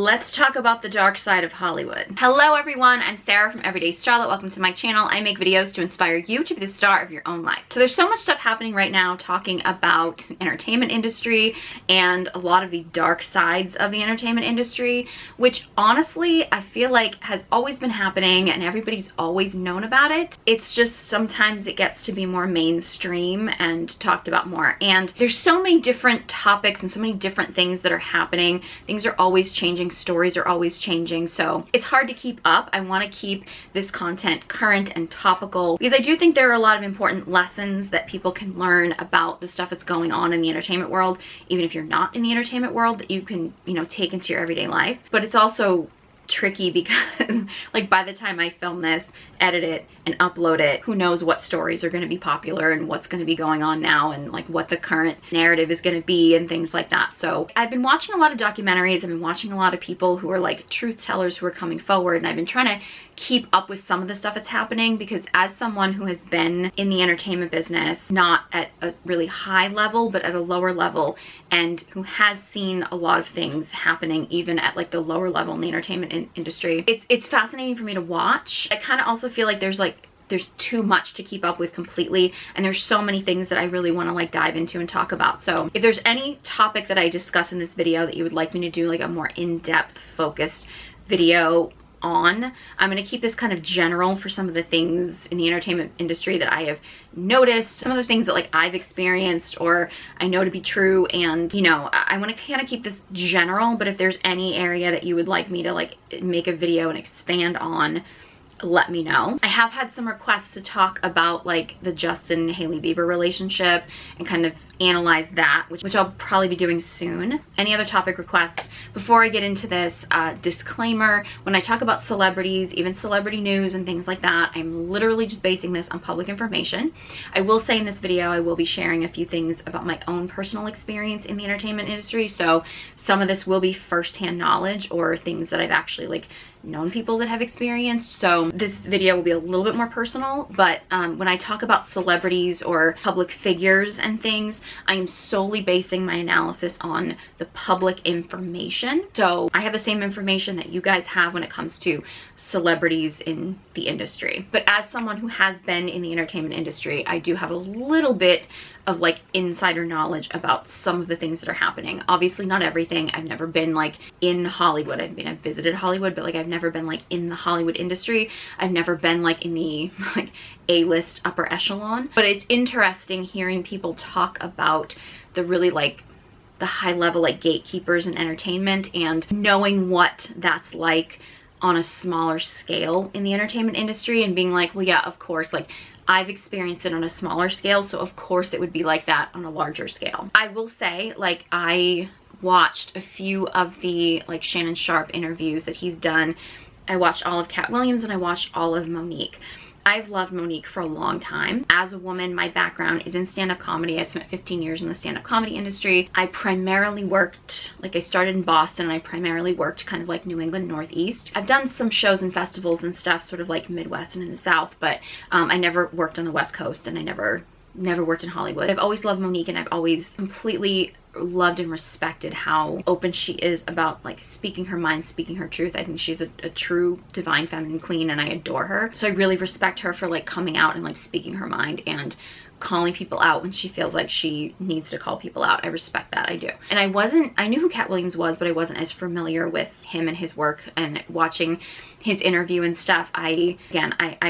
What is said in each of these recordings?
let's talk about the dark side of Hollywood. Hello everyone, I'm Sarah from Everyday Starlet. Welcome to my channel. I make videos to inspire you to be the star of your own life. So there's so much stuff happening right now talking about the entertainment industry and a lot of the dark sides of the entertainment industry, which honestly I feel like has always been happening and everybody's always known about it. It's just sometimes it gets to be more mainstream and talked about more. And there's so many different topics and so many different things that are happening. Things are always changing, stories are always changing, so it's hard to keep up. I want to keep this content current and topical because I do think there are a lot of important lessons that people can learn about the stuff that's going on in the entertainment world, even if you're not in the entertainment world, that you can, you know, take into your everyday life. But it's also tricky because like by the time I film this, edit it, and upload it, who knows what stories are going to be popular and what's going to be going on now and like what the current narrative is going to be and things like that. So I've been watching a lot of documentaries. I've been watching a lot of people who are like truth tellers who are coming forward, and I've been trying to keep up with some of the stuff that's happening because as someone who has been in the entertainment business, not at a really high level but at a lower level, and who has seen a lot of things happening even at like the lower level in the entertainment industry, it's fascinating for me to watch. I kind of also feel like there's too much to keep up with completely, and there's so many things that I really want to like dive into and talk about. So if there's any topic that I discuss in this video that you would like me to do like a more in-depth focused video on, I'm going to keep this kind of general for some of the things in the entertainment industry that I have noticed, some of the things that like I've experienced or I know to be true, and you know, I want to kind of keep this general, but if there's any area that you would like me to like make a video and expand on, let me know. I have had some requests to talk about like the Justin and Hailey Bieber relationship and kind of analyze that, which I'll probably be doing soon. Any other topic requests? Before I get into this, disclaimer, when I talk about celebrities, even celebrity news and things like that, I'm literally just basing this on public information. I will say in this video I will be sharing a few things about my own personal experience in the entertainment industry, so some of this will be first-hand knowledge or things that I've actually like known people that have experienced. So this video will be a little bit more personal, but when I talk about celebrities or public figures and things, I am solely basing my analysis on the public information. So I have the same information that you guys have when it comes to celebrities in the industry. But as someone who has been in the entertainment industry, I do have a little bit of like insider knowledge about some of the things that are happening. Obviously not everything. I've never been like in Hollywood. I've visited Hollywood, but like I've never been like in the Hollywood industry. I've never been like in the like A-list upper echelon. But it's interesting hearing people talk about the really like the high level like gatekeepers in entertainment and knowing what that's like on a smaller scale in the entertainment industry and being like, well yeah, of course, like I've experienced it on a smaller scale, so of course it would be like that on a larger scale. I will say, like, I watched a few of the like Shannon Sharpe interviews that he's done. I watched all of Cat Williams and I watched all of Monique. I've loved Monique for a long time. As a woman, my background is in stand-up comedy. I spent 15 years in the stand-up comedy industry. I primarily worked, like I started in Boston and I primarily worked kind of like New England, Northeast. I've done some shows and festivals and stuff sort of like Midwest and in the South, but I never worked on the West Coast and I never worked in Hollywood. I've always loved Monique and I've always completely loved and respected how open she is about like speaking her mind, speaking her truth. I think she's a true divine feminine queen and I adore her. So I really respect her for like coming out and like speaking her mind and calling people out when she feels like she needs to call people out. I respect that, I do. And I knew who Cat Williams was, but I wasn't as familiar with him and his work, and watching his interview and stuff, I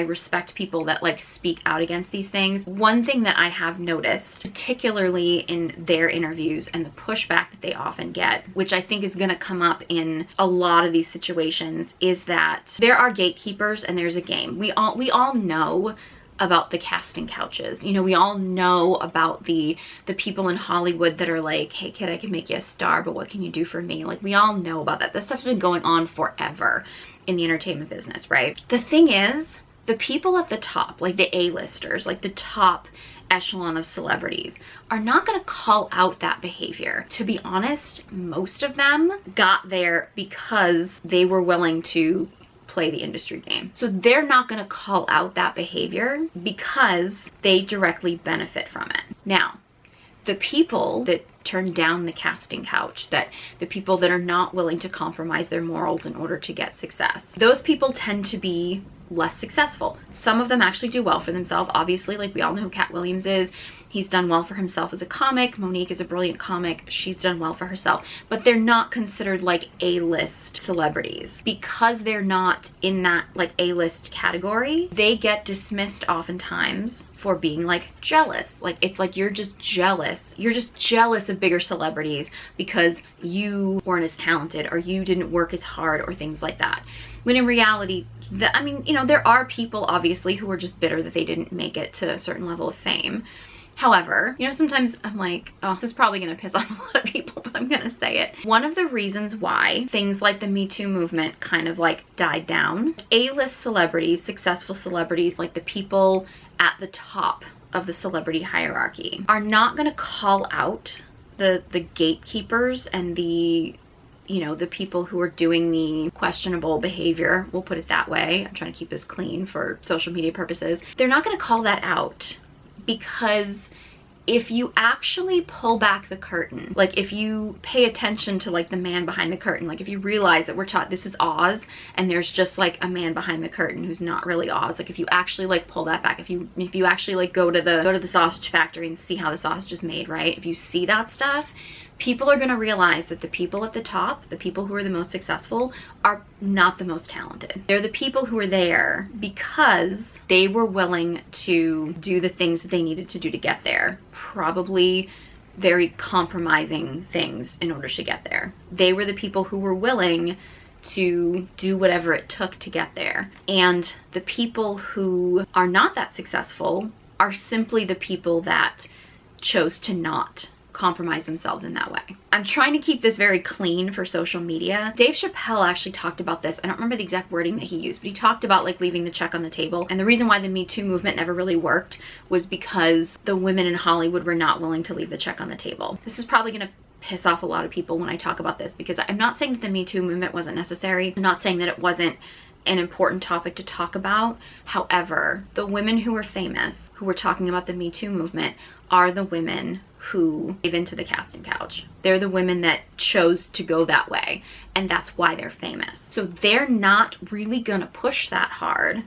respect people that like speak out against these things. One thing that I have noticed, particularly in their interviews and the pushback that they often get, which I think is gonna come up in a lot of these situations, is that there are gatekeepers and there's a game. We all know about the casting couches. You know, we all know about the people in Hollywood that are like, hey kid, I can make you a star, but what can you do for me? Like, we all know about that. This stuff's been going on forever in the entertainment business, right? The thing is, the people at the top, like the A-listers, like the top echelon of celebrities, are not going to call out that behavior. To be honest, most of them got there because they were willing to play the industry game. So they're not going to call out that behavior because they directly benefit from it. Now, the people that turn down the casting couch, that the people that are not willing to compromise their morals in order to get success, those people tend to be less successful. Some of them actually do well for themselves. Obviously, like we all know who Cat Williams is. He's done well for himself as a comic. Monique is a brilliant comic. She's done well for herself. But they're not considered like A-list celebrities. Because they're not in that like A-list category, they get dismissed oftentimes for being like jealous. Like it's like you're just jealous. You're just jealous of bigger celebrities because you weren't as talented or you didn't work as hard or things like that. When in reality, I mean, you know, there are people obviously who are just bitter that they didn't make it to a certain level of fame. However, you know, sometimes I'm like, oh, this is probably gonna piss off a lot of people, but I'm gonna say it. One of the reasons why things like the Me Too movement kind of like died down, A-list celebrities, successful celebrities, like the people at the top of the celebrity hierarchy, are not gonna call out the gatekeepers and the, you know, the people who are doing the questionable behavior, we'll put it that way. I'm trying to keep this clean for social media purposes. They're not gonna call that out. Because if you actually pull back the curtain, like if you pay attention to like the man behind the curtain, like if you realize that we're taught this is Oz and there's just like a man behind the curtain who's not really Oz, like if you actually like pull that back, if you actually like go to the sausage factory and see how the sausage is made, right? If you see that stuff, people are going to realize that the people at the top, the people who are the most successful, are not the most talented. They're the people who are there because they were willing to do the things that they needed to do to get there. Probably very compromising things in order to get there. They were the people who were willing to do whatever it took to get there. And the people who are not that successful are simply the people that chose to not compromise themselves in that way. I'm trying to keep this very clean for social media. Dave Chappelle actually talked about this. I don't remember the exact wording that he used, but he talked about like leaving the check on the table. And the reason why the Me Too movement never really worked was because the women in Hollywood were not willing to leave the check on the table. This is probably gonna piss off a lot of people when I talk about this, because I'm not saying that the Me Too movement wasn't necessary. I'm not saying that it wasn't an important topic to talk about. However, the women who were famous, who were talking about the Me Too movement, are the women who gave into the casting couch. They're the women that chose to go that way, and that's why they're famous. So they're not really gonna push that hard,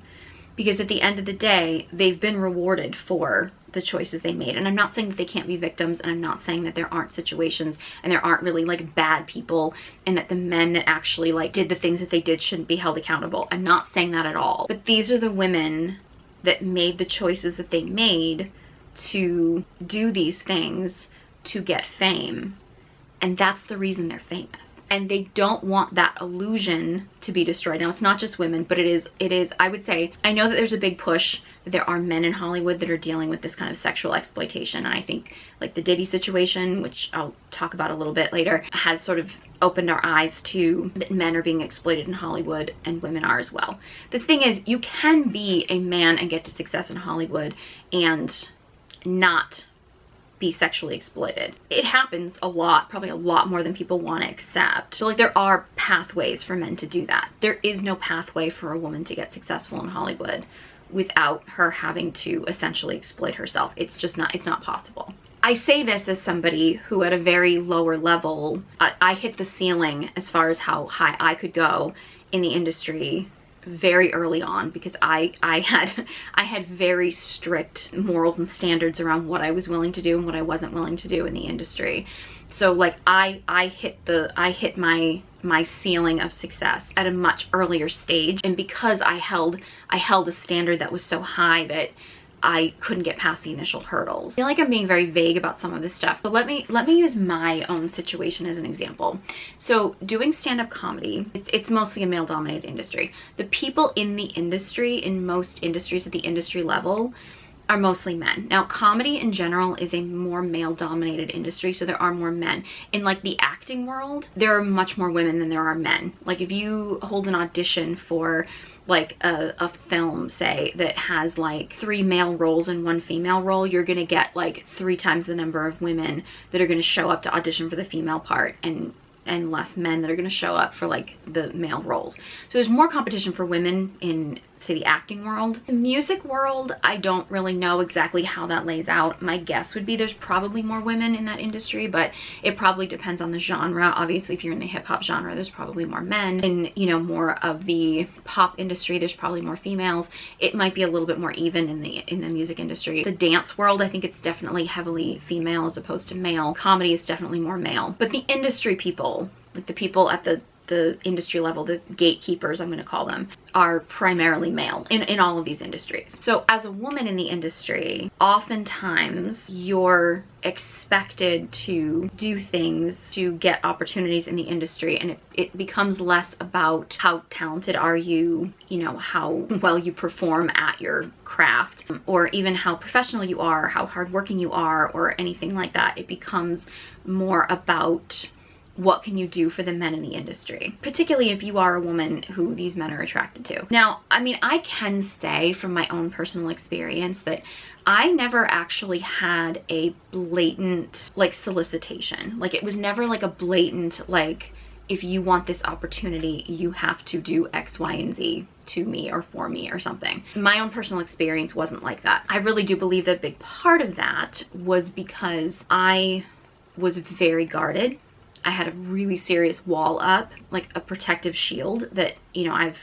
because at the end of the day, they've been rewarded for the choices they made. And I'm not saying that they can't be victims, and I'm not saying that there aren't situations and there aren't really like bad people and that the men that actually like did the things that they did shouldn't be held accountable. I'm not saying that at all. But these are the women that made the choices that they made to do these things to get fame, and that's the reason they're famous. And they don't want that illusion to be destroyed. Now, it's not just women, but it is, I would say, I know that there's a big push that there are men in Hollywood that are dealing with this kind of sexual exploitation. And I think like the Diddy situation, which I'll talk about a little bit later, has sort of opened our eyes to that men are being exploited in Hollywood and women are as well. The thing is, you can be a man and get to success in Hollywood and not be sexually exploited. It happens a lot, probably a lot more than people want to accept. So like there are pathways for men to do that. There is no pathway for a woman to get successful in Hollywood without her having to essentially exploit herself. It's just not, it's not possible. I say this as somebody who at a very lower level, I hit the ceiling as far as how high I could go in the industry very early on, because I had very strict morals and standards around what I was willing to do and what I wasn't willing to do in the industry. So like I hit my ceiling of success at a much earlier stage, and because I held a standard that was so high that I couldn't get past the initial hurdles. I feel like I'm being very vague about some of this stuff, but let me use my own situation as an example. So doing stand-up comedy, it's mostly a male-dominated industry. The people in the industry, in most industries at the industry level, are mostly men. Now, comedy in general is a more male-dominated industry, so there are more men. In like the acting world, there are much more women than there are men. Like if you hold an audition for like a film, say, that has like 3 male roles and 1 female role, you're gonna get like 3 times the number of women that are gonna show up to audition for the female part, and less men that are gonna show up for like the male roles. So there's more competition for women in say the acting world. The music world, I don't really know exactly how that lays out. My guess would be there's probably more women in that industry, but it probably depends on the genre. Obviously, if you're in the hip hop genre, there's probably more men. In, you know, more of the pop industry, there's probably more females. It might be a little bit more even in the music industry. The dance world, I think it's definitely heavily female as opposed to male. Comedy is definitely more male. But the industry people, like the people at the industry level, the gatekeepers, I'm going to call them, are primarily male in all of these industries. So as a woman in the industry, oftentimes you're expected to do things to get opportunities in the industry, and it becomes less about how talented are you, you know, how well you perform at your craft, or even how professional you are, how hardworking you are, or anything like that. It becomes more about what can you do for the men in the industry, particularly if you are a woman who these men are attracted to. Now, I mean, I can say from my own personal experience that I never actually had a blatant, like, solicitation. Like, it was never like a blatant, like, if you want this opportunity, you have to do X, Y, and Z to me or for me or something. My own personal experience wasn't like that. I really do believe that a big part of that was because I was very guarded. I had a really serious wall up, like a protective shield that, you know,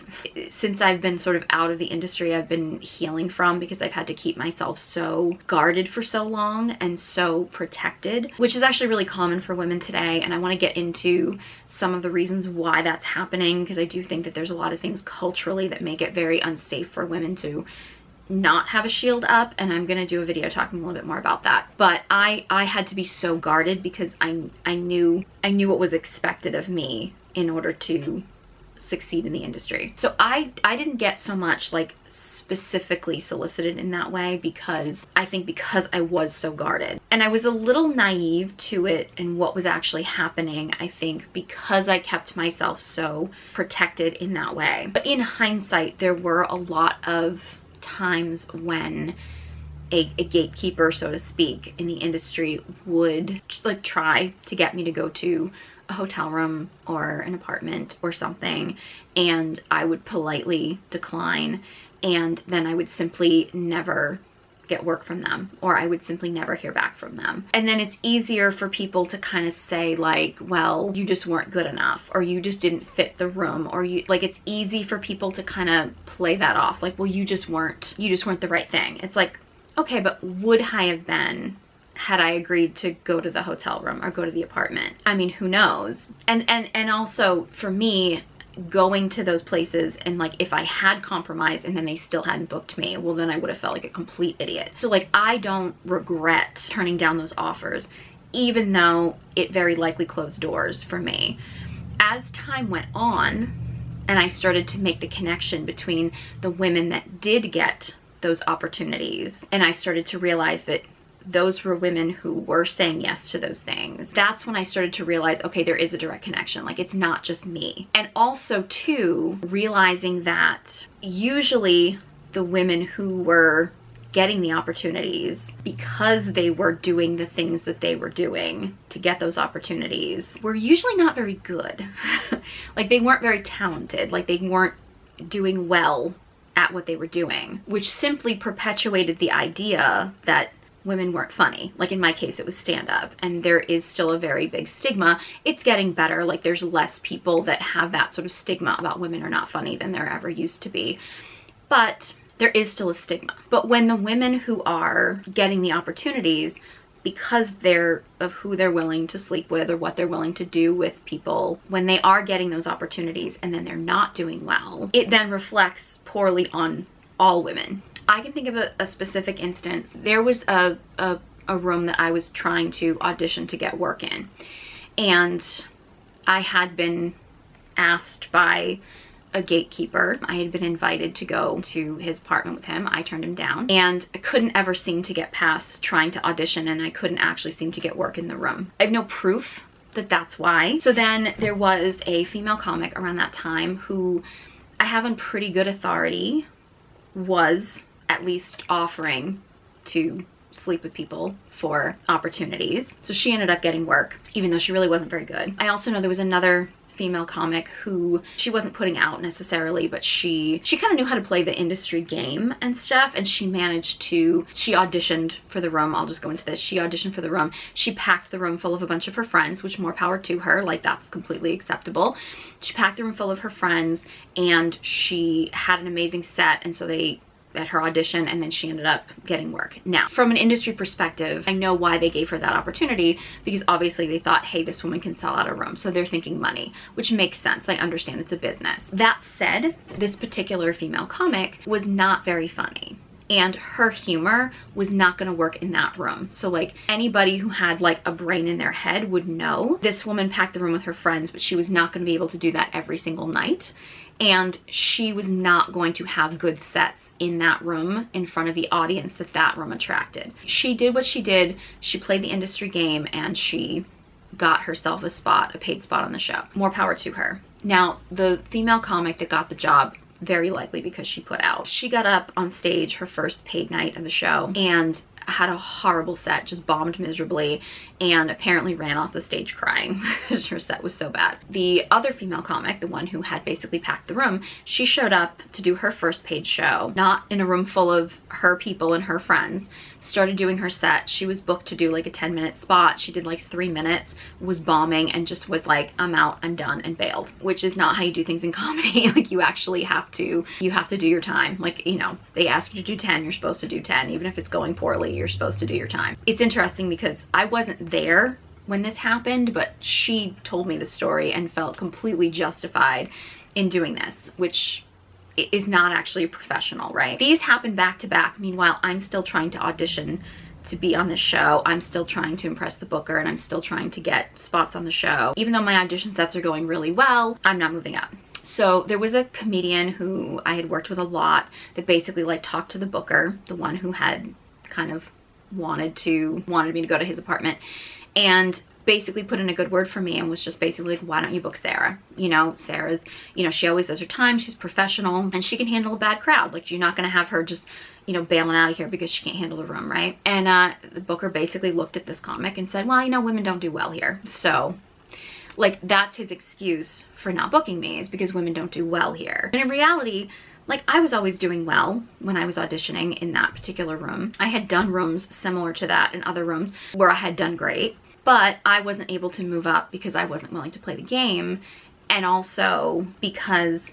since I've been sort of out of the industry, I've been healing from, because I've had to keep myself so guarded for so long and so protected, which is actually really common for women today. And I want to get into some of the reasons why that's happening, because I do think that there's a lot of things culturally that make it very unsafe for women to not have a shield up, and I'm gonna do a video talking a little bit more about that. But I had to be so guarded because I knew what was expected of me in order to succeed in the industry. So I didn't get so much like specifically solicited in that way, because I think because I was so guarded, and I was a little naive to it and what was actually happening, I think, because I kept myself so protected in that way. But in hindsight, there were a lot of times when a gatekeeper, so to speak, in the industry would like try to get me to go to a hotel room or an apartment or something, and I would politely decline, and then I would simply never get work from them, or I would simply never hear back from them. And then it's easier for people to kind of say like, well, you just weren't good enough, or you just didn't fit the room, or you, like, it's easy for people to kind of play that off, like, well, you just weren't the right thing. It's like, okay, but would I have been had I agreed to go to the hotel room or go to the apartment? I mean, who knows? And also for me, going to those places, and like if I had compromised and then they still hadn't booked me, well, then I would have felt like a complete idiot. So like, I don't regret turning down those offers, even though it very likely closed doors for me. As time went on and I started to make the connection between the women that did get those opportunities, and I started to realize that those were women who were saying yes to those things, that's when I started to realize, okay, there is a direct connection. Like, it's not just me. And also too, realizing that usually the women who were getting the opportunities, because they were doing the things that they were doing to get those opportunities, were usually not very good. Like, they weren't very talented. Like, they weren't doing well at what they were doing, which simply perpetuated the idea that women weren't funny. Like in my case, it was stand-up, and there is still a very big stigma. It's getting better. Like, there's less people that have that sort of stigma about women are not funny than there ever used to be, but there is still a stigma. But when the women who are getting the opportunities, because they're of who they're willing to sleep with or what they're willing to do with people, when they are getting those opportunities and then they're not doing well, it then reflects poorly on all women. I can think of a specific instance. There was a room that I was trying to audition to get work in, and I had been asked by a gatekeeper. I had been invited to go to his apartment with him. I turned him down, and I couldn't ever seem to get past trying to audition, and I couldn't actually seem to get work in the room. I have no proof that that's why. So then there was a female comic around that time who I have on pretty good authority was at least offering to sleep with people for opportunities. So she ended up getting work, even though she really wasn't very good. I also know there was another female comic who she wasn't putting out necessarily, but she kind of knew how to play the industry game and stuff, and she auditioned for the room. I'll just go into this. She auditioned for the room. She packed the room full of a bunch of her friends, which more power to her. Like, that's completely acceptable. She packed the room full of her friends, and she had an amazing set, and so they at her audition, and then she ended up getting work. Now, from an industry perspective, I know why they gave her that opportunity, because obviously they thought, hey, this woman can sell out a room, so they're thinking money, which makes sense. I understand it's a business. That said, this particular female comic was not very funny, and her humor was not going to work in that room. So like, anybody who had like a brain in their head would know this woman packed the room with her friends, but she was not going to be able to do that every single night. And she was not going to have good sets in that room in front of the audience that room attracted. She did what she did. She played the industry game, and she got herself a paid spot on the show. More power to her. Now, the female comic that got the job, very likely because she put out, she got up on stage her first paid night of the show and had a horrible set, just bombed miserably, and apparently ran off the stage crying because her set was so bad. The other female comic, the one who had basically packed the room, she showed up to do her first paid show, not in a room full of her people and her friends, started doing her set. She was booked to do like a 10-minute spot. She did like 3 minutes, was bombing, and just was like, I'm out, I'm done, and bailed, which is not how you do things in comedy. Like, you actually have to do your time. Like, you know, they ask you to do 10, you're supposed to do 10. Even if it's going poorly, you're supposed to do your time. It's interesting because I wasn't there when this happened, but she told me the story and felt completely justified in doing this, which is not actually professional, right? These happen back to back. Meanwhile, I'm still trying to audition to be on this show. I'm still trying to impress the booker, and I'm still trying to get spots on the show. Even though my audition sets are going really well, I'm not moving up. So there was a comedian who I had worked with a lot that basically like talked to the booker, the one who had kind of wanted me to go to his apartment, and basically put in a good word for me and was just basically like, why don't you book Sarah? You know, Sarah's, you know, she always does her time, she's professional, and she can handle a bad crowd. Like, you're not gonna have her just, you know, bailing out of here because she can't handle the room, right? And the booker basically looked at this comic and said, well, you know, women don't do well here. So like, that's his excuse for not booking me, is because women don't do well here. And in reality, like, I was always doing well when I was auditioning in that particular room. I had done rooms similar to that in other rooms where I had done great, but I wasn't able to move up because I wasn't willing to play the game, and also because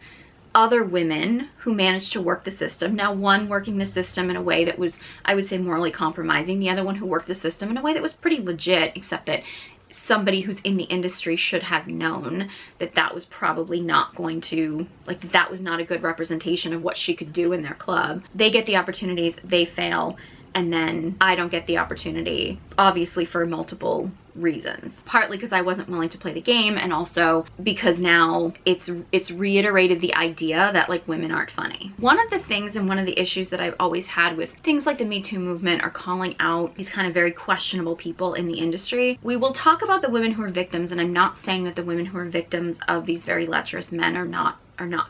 other women who managed to work the system, now one working the system in a way that was, I would say, morally compromising, the other one who worked the system in a way that was pretty legit, except that somebody who's in the industry should have known that that was probably not going to, like, that was not a good representation of what she could do in their club. They get the opportunities, they fail, and then I don't get the opportunity, obviously for multiple reasons. Partly because I wasn't willing to play the game, and also because now it's reiterated the idea that like women aren't funny. One of the things and one of the issues that I've always had with things like the Me Too movement are calling out these kind of very questionable people in the industry. We will talk about the women who are victims, and I'm not saying that the women who are victims of these very lecherous men are not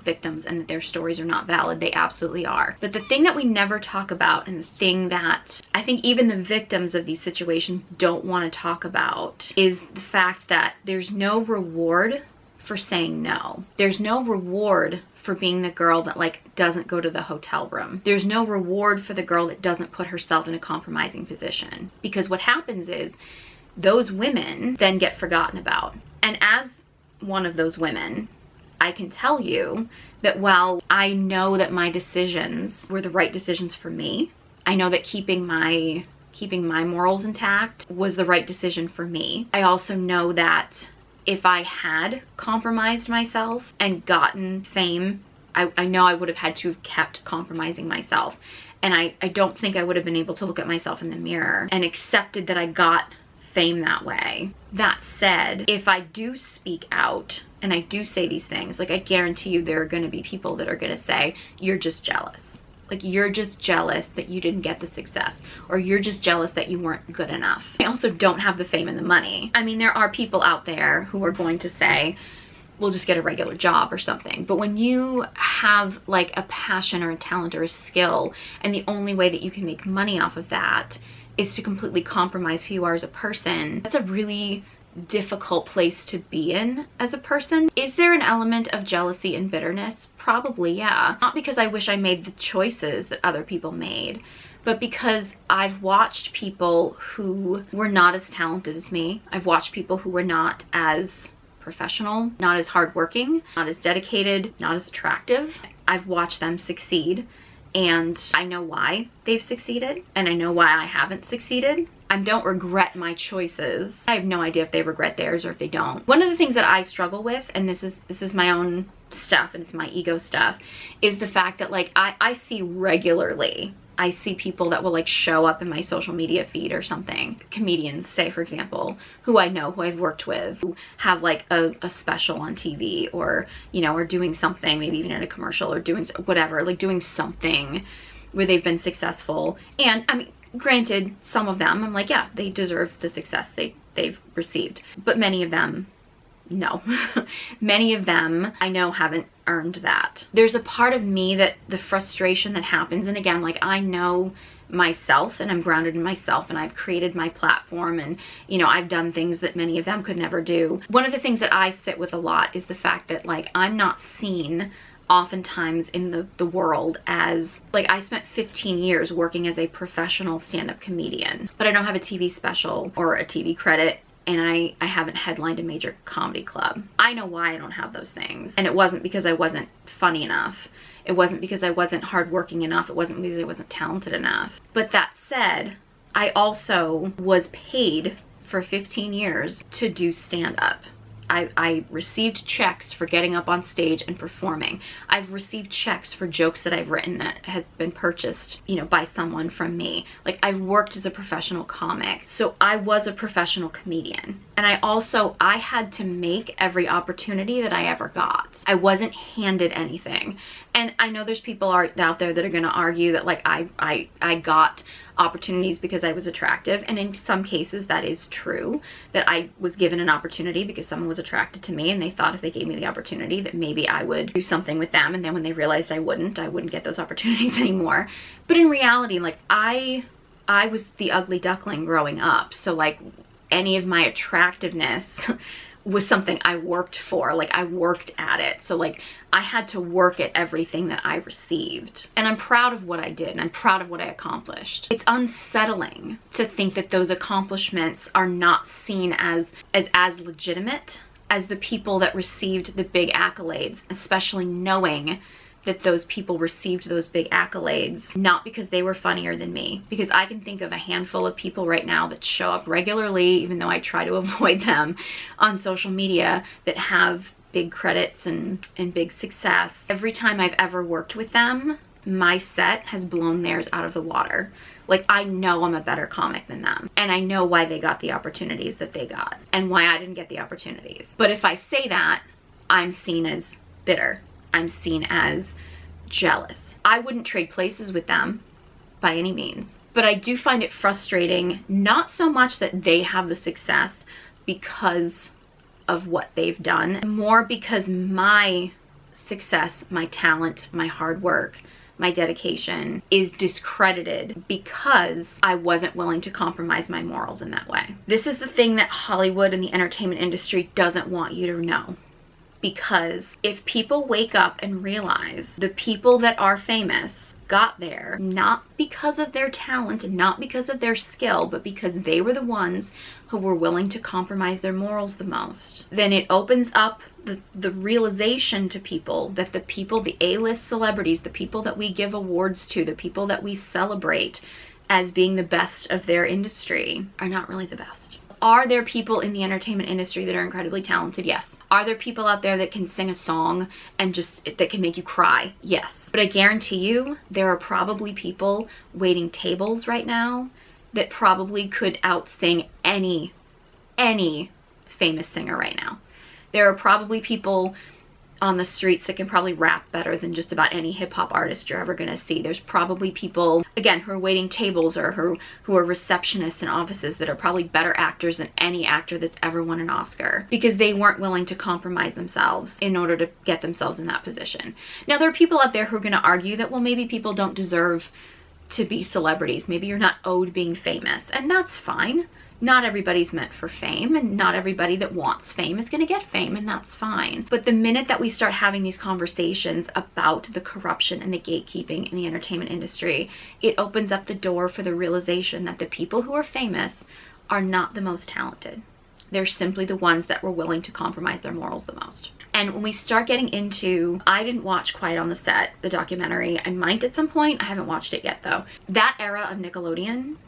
victims and that their stories are not valid. They absolutely are. But the thing that we never talk about, and the thing that I think even the victims of these situations don't want to talk about, is the fact that there's no reward for saying no. There's no reward for being the girl that like doesn't go to the hotel room. There's no reward for the girl that doesn't put herself in a compromising position. Because what happens is those women then get forgotten about. And as one of those women, I can tell you that while I know that my decisions were the right decisions for me, I know that keeping my morals intact was the right decision for me. I also know that if I had compromised myself and gotten fame, I know I would have had to have kept compromising myself. And I don't think I would have been able to look at myself in the mirror and accepted that I got fame that way. That said, if I do speak out and I do say these things, like, I guarantee you there are going to be people that are going to say, you're just jealous. Like, you're just jealous that you didn't get the success, or you're just jealous that you weren't good enough. I also don't have the fame and the money. I mean, there are people out there who are going to say, we'll just get a regular job or something. But when you have like a passion or a talent or a skill, and the only way that you can make money off of that is to completely compromise who you are as a person, that's a really difficult place to be in as a person. Is there an element of jealousy and bitterness? Probably, yeah. Not because I wish I made the choices that other people made, but because I've watched people who were not as talented as me. I've watched people who were not as professional, not as hardworking, not as dedicated, not as attractive. I've watched them succeed, and I know why they've succeeded, and I know why I haven't succeeded. I don't regret my choices. I have no idea if they regret theirs or if they don't. One of the things that I struggle with, and this is my own stuff and it's my ego stuff, is the fact that like I see regularly, I see people that will like show up in my social media feed or something. Comedians, say for example, who I know, who I've worked with, who have like a special on TV, or, you know, or doing something, maybe even in a commercial, or doing whatever, like doing something where they've been successful. And I mean, granted, some of them, I'm like, yeah, they deserve the success they've received. But many of them, no. Many of them I know haven't earned that. There's a part of me that the frustration that happens, and again, like I know myself and I'm grounded in myself and I've created my platform, and you know, I've done things that many of them could never do. One of the things that I sit with a lot is the fact that like I'm not seen oftentimes in the world as, like, I spent 15 years working as a professional stand-up comedian, but I don't have a TV special or a TV credit, and I haven't headlined a major comedy club. I know why I don't have those things, and it wasn't because I wasn't funny enough. It wasn't because I wasn't hardworking enough. It wasn't because I wasn't talented enough. But that said, I also was paid for 15 years to do stand-up. I received checks for getting up on stage and performing. I've received checks for jokes that I've written that has been purchased, you know, by someone from me. Like, I've worked as a professional comic. So I was a professional comedian. And I had to make every opportunity that I ever got. I wasn't handed anything. And I know there's people out there that are gonna argue that like I got opportunities because I was attractive, and in some cases that is true, that I was given an opportunity because someone was attracted to me and they thought if they gave me the opportunity that maybe I would do something with them, and then when they realized I wouldn't get those opportunities anymore. But in reality, like I was the ugly duckling growing up, so like any of my attractiveness was something I worked for. Like, I worked at it. So like I had to work at everything that I received. And I'm proud of what I did, and I'm proud of what I accomplished. It's unsettling to think that those accomplishments are not seen as legitimate as the people that received the big accolades, especially knowing that those people received those big accolades not because they were funnier than me. Because I can think of a handful of people right now that show up regularly, even though I try to avoid them on social media, that have big credits and big success. Every time I've ever worked with them, my set has blown theirs out of the water. Like, I know I'm a better comic than them, and I know why they got the opportunities that they got and why I didn't get the opportunities. But if I say that, I'm seen as bitter. I'm seen as jealous. I wouldn't trade places with them by any means, but I do find it frustrating, not so much that they have the success because of what they've done, more because my success, my talent, my hard work, my dedication is discredited because I wasn't willing to compromise my morals in that way. This is the thing that Hollywood and the entertainment industry doesn't want you to know. Because if people wake up and realize the people that are famous got there not because of their talent and not because of their skill, but because they were the ones who were willing to compromise their morals the most, then it opens up the realization to people that the people, the A-list celebrities, the people that we give awards to, the people that we celebrate as being the best of their industry are not really the best. Are there people in the entertainment industry that are incredibly talented? Yes. Are there people out there that can sing a song and that can make you cry? Yes. But I guarantee you there are probably people waiting tables right now that probably could out-sing any famous singer right now. There are probably people on the streets that can probably rap better than just about any hip-hop artist you're ever gonna see. There's probably people, again, who are waiting tables or who are receptionists in offices that are probably better actors than any actor that's ever won an Oscar, because they weren't willing to compromise themselves in order to get themselves in that position. Now, there are people out there who are gonna argue that, well, maybe people don't deserve to be celebrities. Maybe you're not owed being famous, and that's fine. Not everybody's meant for fame, and not everybody that wants fame is going to get fame, and that's fine. But the minute that we start having these conversations about the corruption and the gatekeeping in the entertainment industry, it opens up the door for the realization that the people who are famous are not the most talented. They're simply the ones that were willing to compromise their morals the most. And when we start getting into, I didn't watch Quiet on the Set, the documentary. I might at some point. I haven't watched it yet though. That era of Nickelodeon,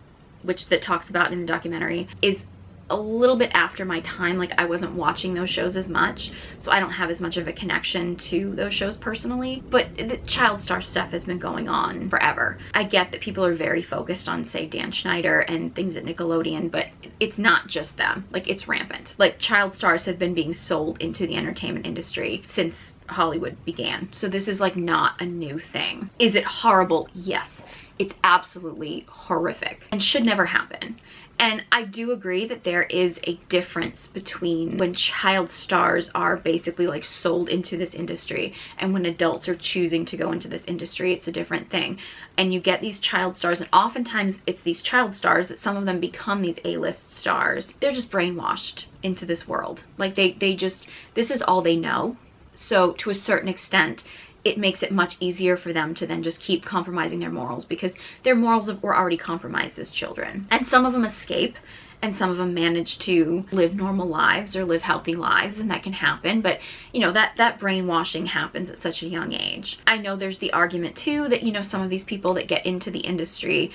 which that talks about in the documentary, is a little bit after my time. Like, I wasn't watching those shows as much, so I don't have as much of a connection to those shows personally. But the child star stuff has been going on forever. I get that people are very focused on, say, Dan Schneider and things at Nickelodeon, but it's not just them. Like, it's rampant. Like, child stars have been being sold into the entertainment industry since Hollywood began. So this is like not a new thing. Is it horrible? Yes. It's absolutely horrific and should never happen. And I do agree that there is a difference between when child stars are basically like sold into this industry and when adults are choosing to go into this industry. It's a different thing. And you get these child stars, and oftentimes it's these child stars that some of them become these A-list stars. They're just brainwashed into this world. Like they just, this is all they know. So to a certain extent, it makes it much easier for them to then just keep compromising their morals, because their morals were already compromised as children. And some of them escape, and some of them manage to live normal lives or live healthy lives, and that can happen. But you know, that brainwashing happens at such a young age. I know there's the argument too that, you know, some of these people that get into the industry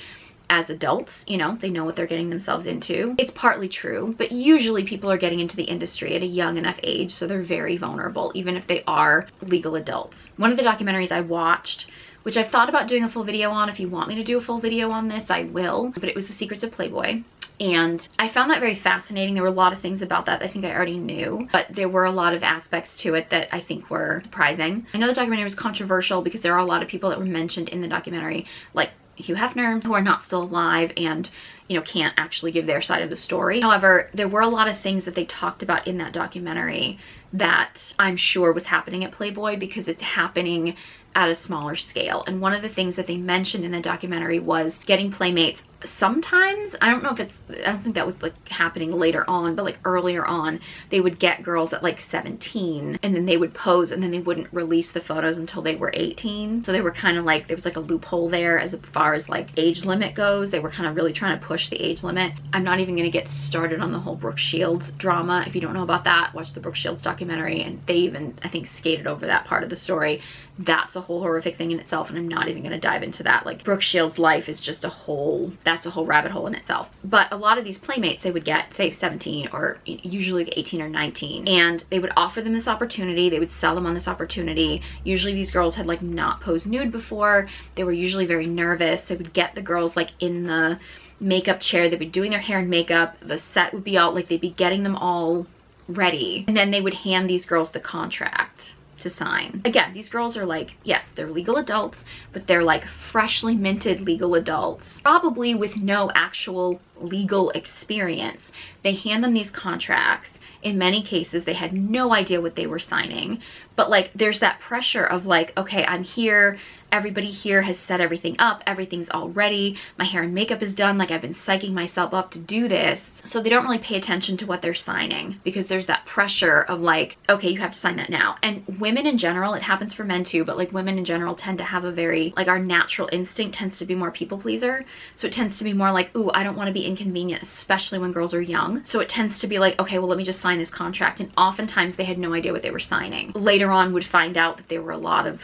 as adults, you know, they know what they're getting themselves into. It's partly true, but usually people are getting into the industry at a young enough age, so they're very vulnerable, even if they are legal adults. One of the documentaries I watched, which I've thought about doing a full video on, if you want me to do a full video on this, I will, but it was The Secrets of Playboy. And I found that very fascinating. There were a lot of things about that I think I already knew, but there were a lot of aspects to it that I think were surprising. I know the documentary was controversial because there are a lot of people that were mentioned in the documentary, like Hugh Hefner, who are not still alive and, you know, can't actually give their side of the story. However, there were a lot of things that they talked about in that documentary that I'm sure was happening at Playboy, because it's happening at a smaller scale. And one of the things that they mentioned in the documentary was getting playmates. Sometimes, I don't think that was like happening later on, but like earlier on, they would get girls at like 17 and then they would pose, and then they wouldn't release the photos until they were 18. So they were kind of like, there was like a loophole there as far as like age limit goes. They were kind of really trying to push the age limit. I'm not even going to get started on the whole Brooke Shields drama. If you don't know about that, watch the Brooke Shields documentary, and they even, I think, skated over that part of the story. That's a whole horrific thing in itself, and I'm not even going to dive into that. Like, Brooke Shields' life is just a whole, that's a whole rabbit hole in itself. But a lot of these playmates, they would get, say, 17 or usually 18 or 19, and they would offer them this opportunity. They would sell them on this opportunity. Usually these girls had like not posed nude before. They were usually very nervous. They would get the girls like in the makeup chair. They'd be doing their hair and makeup. The set would be out, like they'd be getting them all ready, and then they would hand these girls the contract to sign. Again, these girls are like, yes, they're legal adults, but they're like freshly minted legal adults, probably with no actual legal experience. They hand them these contracts. In many cases, they had no idea what they were signing, but like there's that pressure of like, okay, I'm here, everybody here has set everything up, everything's all ready, my hair and makeup is done, like I've been psyching myself up to do this. So they don't really pay attention to what they're signing, because there's that pressure of like, okay, you have to sign that now. And women in general, it happens for men too, but like women in general tend to have a very, like our natural instinct tends to be more people pleaser. So it tends to be more like, ooh, I don't want to be inconvenient, especially when girls are young. So it tends to be like, okay, well, let me just sign this contract. And oftentimes they had no idea what they were signing. Later on would find out that there were a lot of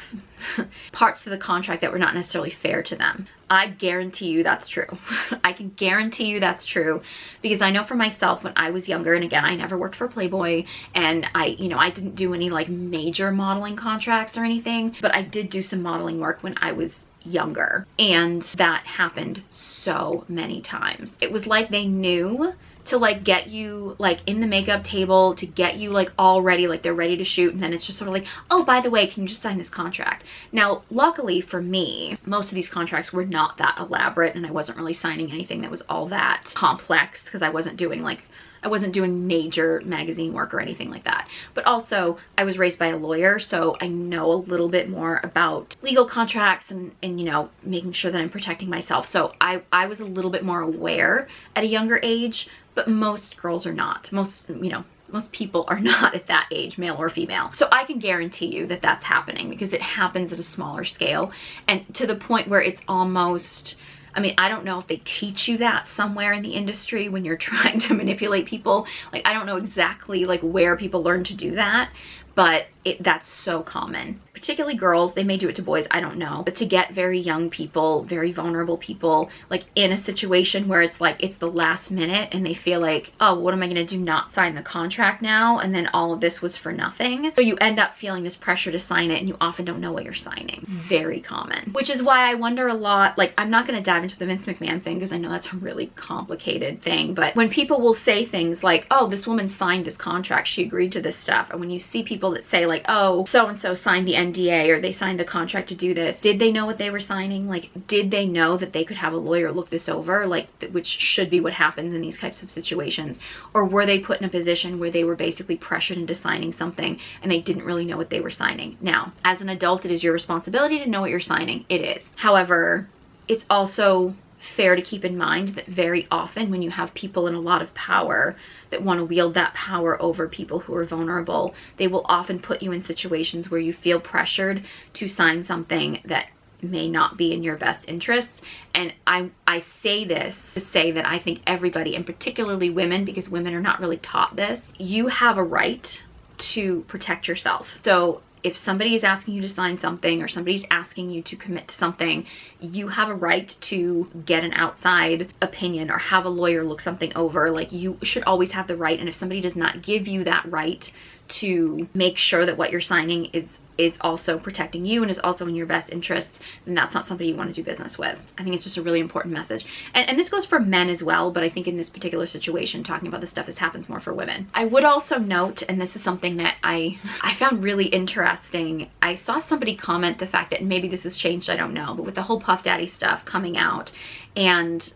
parts to the contract that were not necessarily fair to them. I guarantee you that's true. I can guarantee you that's true, because I know for myself when I was younger, and again, I never worked for Playboy, and I didn't do any like major modeling contracts or anything, but I did do some modeling work when I was younger, and that happened so many times. It was like they knew to like get you like in the makeup table, to get you like all ready, like they're ready to shoot, and then it's just sort of like, oh, by the way, can you just sign this contract? Now, luckily for me, most of these contracts were not that elaborate, and I wasn't really signing anything that was all that complex, because I wasn't doing like I wasn't doing major magazine work or anything like that. But also, I was raised by a lawyer, so I know a little bit more about legal contracts and you know, making sure that I'm protecting myself. So I was a little bit more aware at a younger age, but most girls are not. Most, you know, most people are not at that age, male or female. So I can guarantee you that that's happening, because it happens at a smaller scale and to the point where it's almost, I mean, I don't know if they teach you that somewhere in the industry when you're trying to manipulate people. Like, I don't know exactly like where people learn to do that, but that's so common. Particularly girls, they may do it to boys, I don't know. But to get very young people, very vulnerable people, like in a situation where it's like, it's the last minute and they feel like, oh, what am I gonna do, not sign the contract now? And then all of this was for nothing. So you end up feeling this pressure to sign it and you often don't know what you're signing. Very common. Which is why I wonder a lot, like, I'm not gonna dive into the Vince McMahon thing because I know that's a really complicated thing, but when people will say things like, oh, this woman signed this contract, she agreed to this stuff, and when you see people that say like, oh, so-and-so signed the NDA or they signed the contract to do this, did they know what they were signing? Like, did they know that they could have a lawyer look this over, like, which should be what happens in these types of situations? Or were they put in a position where they were basically pressured into signing something and they didn't really know what they were signing? Now, as an adult, it is your responsibility to know what you're signing. It is. However, it's also fair to keep in mind that very often when you have people in a lot of power that want to wield that power over people who are vulnerable, they will often put you in situations where you feel pressured to sign something that may not be in your best interests. And I say this to say that I think everybody, and particularly women, because women are not really taught this, you have a right to protect yourself. So if somebody is asking you to sign something or somebody's asking you to commit to something, you have a right to get an outside opinion or have a lawyer look something over. Like, you should always have the right. And if somebody does not give you that right to make sure that what you're signing is also protecting you and is also in your best interests, then that's not somebody you want to do business with. I think it's just a really important message. And this goes for men as well, but I think in this particular situation, talking about this stuff, this happens more for women. I would also note, and this is something that I found really interesting, I saw somebody comment the fact that maybe this has changed, I don't know, but with the whole Puff Daddy stuff coming out and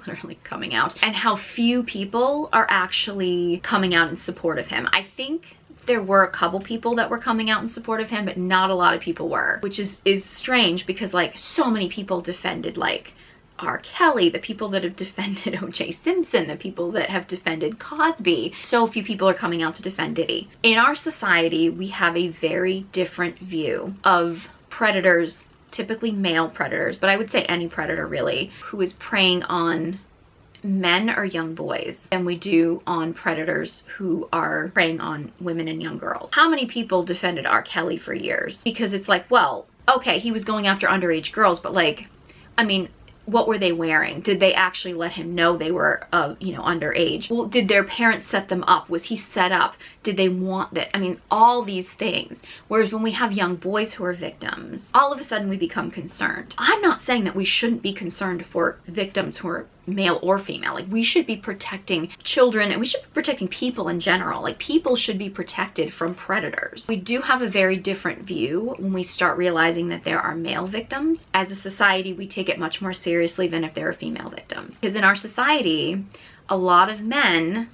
literally coming out, and how few people are actually coming out in support of him. I think there were a couple people that were coming out in support of him, but not a lot of people were, which is strange because like so many people defended like R. Kelly, the people that have defended O.J. Simpson, the people that have defended Cosby. So few people are coming out to defend Diddy. In our society, we have a very different view of predators, typically male predators, but I would say any predator really, who is preying on men or young boys than we do on predators who are preying on women and young girls. How many people defended R. Kelly for years? Because it's like, well, okay, he was going after underage girls, but like, I mean, what were they wearing? Did they actually let him know they were, you know, underage? Well, did their parents set them up? Was he set up? Did they want that? I mean, all these things. Whereas when we have young boys who are victims, all of a sudden we become concerned. I'm not saying that we shouldn't be concerned for victims who are male or female. Like, we should be protecting children and we should be protecting people in general. Like, people should be protected from predators. We do have a very different view when we start realizing that there are male victims. As a society, we take it much more seriously than if there are female victims. Because in our society, a lot of men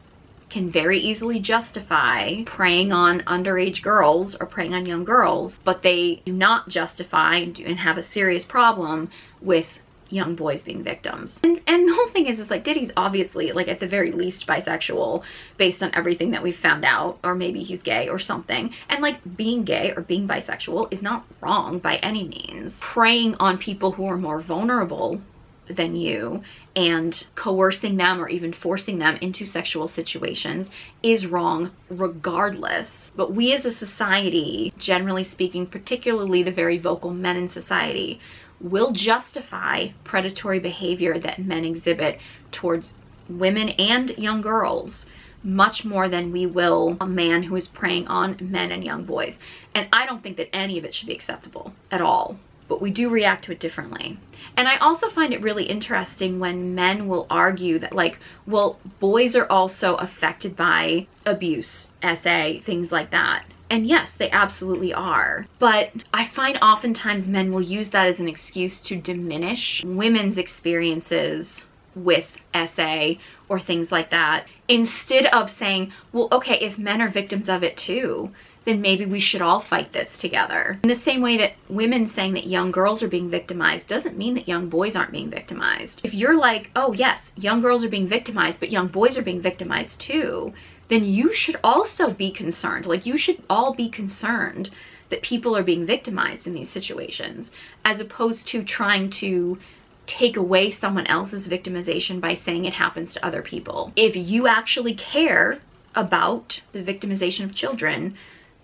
can very easily justify preying on underage girls or preying on young girls, but they do not justify and have a serious problem with young boys being victims. And the whole thing is like, Diddy's obviously, like, at the very least bisexual based on everything that we've found out, or maybe he's gay or something. And like, being gay or being bisexual is not wrong by any means. Preying on people who are more vulnerable than you and coercing them or even forcing them into sexual situations is wrong regardless. But we as a society, generally speaking, particularly the very vocal men in society, will justify predatory behavior that men exhibit towards women and young girls much more than we will a man who is preying on men and young boys. And I don't think that any of it should be acceptable at all, but we do react to it differently. And I also find it really interesting when men will argue that, like, well, boys are also affected by abuse, SA, things like that. And yes, they absolutely are. But I find oftentimes men will use that as an excuse to diminish women's experiences with SA or things like that, instead of saying, well, okay, if men are victims of it too, then maybe we should all fight this together. In the same way that women saying that young girls are being victimized doesn't mean that young boys aren't being victimized. If you're like, oh yes, young girls are being victimized, but young boys are being victimized too, then you should also be concerned. Like, you should all be concerned that people are being victimized in these situations, as opposed to trying to take away someone else's victimization by saying it happens to other people. If you actually care about the victimization of children,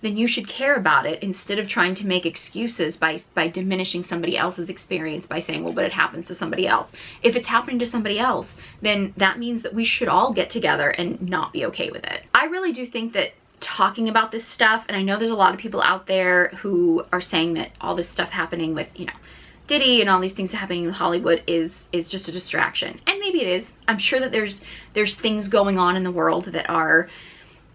then you should care about it, instead of trying to make excuses by diminishing somebody else's experience by saying, well, but it happens to somebody else. If it's happening to somebody else, then that means that we should all get together and not be okay with it. I really do think that talking about this stuff, and I know there's a lot of people out there who are saying that all this stuff happening with, you know, Diddy and all these things happening in Hollywood is just a distraction. And maybe it is. I'm sure that there's things going on in the world that are,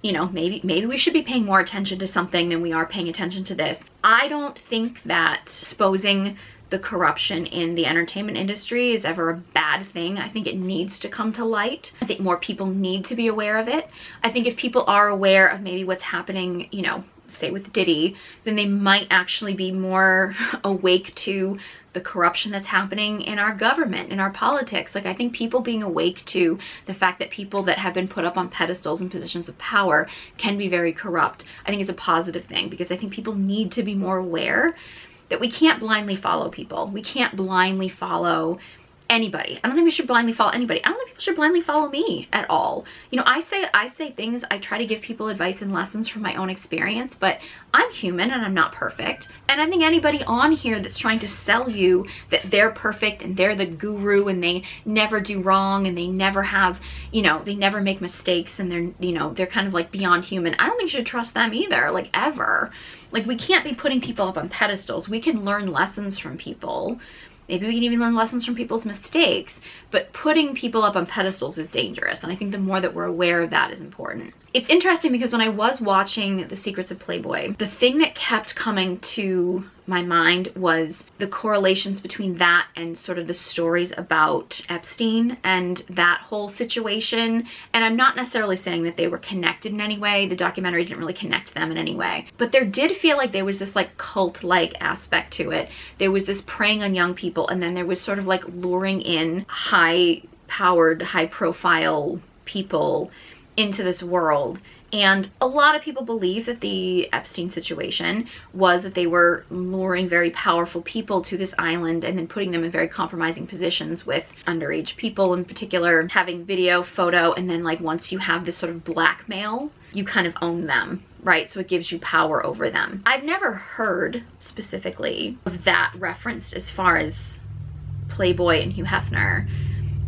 you know, maybe we should be paying more attention to something than we are paying attention to this. I don't think that exposing the corruption in the entertainment industry is ever a bad thing. I think it needs to come to light. I think more people need to be aware of it. I think if people are aware of maybe what's happening, you know, say with Diddy, then they might actually be more awake to the corruption that's happening in our government, in our politics. Like, I think people being awake to the fact that people that have been put up on pedestals and positions of power can be very corrupt, I think is a positive thing, because I think people need to be more aware that we can't blindly follow people. We can't blindly follow anybody. I don't think we should blindly follow anybody. I don't think people should blindly follow me at all. You know, I say things, I try to give people advice and lessons from my own experience, but I'm human and I'm not perfect. And I think anybody on here that's trying to sell you that they're perfect and they're the guru and they never do wrong and they never have, you know, they never make mistakes and they're, you know, they're kind of like beyond human, I don't think you should trust them either, like, ever. Like, we can't be putting people up on pedestals. We can learn lessons from people. Maybe we can even learn lessons from people's mistakes, but putting people up on pedestals is dangerous. And I think the more that we're aware of that is important. It's interesting because when I was watching The Secrets of Playboy, the thing that kept coming to my mind was the correlations between that and sort of the stories about Epstein and that whole situation. And I'm not necessarily saying that they were connected in any way. The documentary didn't really connect them in any way. But there did feel like there was this like cult-like aspect to it. There was this preying on young people, and then there was sort of like luring in high-powered, high-profile people into this world. And a lot of people believe that the Epstein situation was that they were luring very powerful people to this island and then putting them in very compromising positions with underage people in particular, having video, photo, and then like once you have this sort of blackmail, you kind of own them, right? So it gives you power over them. I've never heard specifically of that referenced as far as Playboy and Hugh Hefner.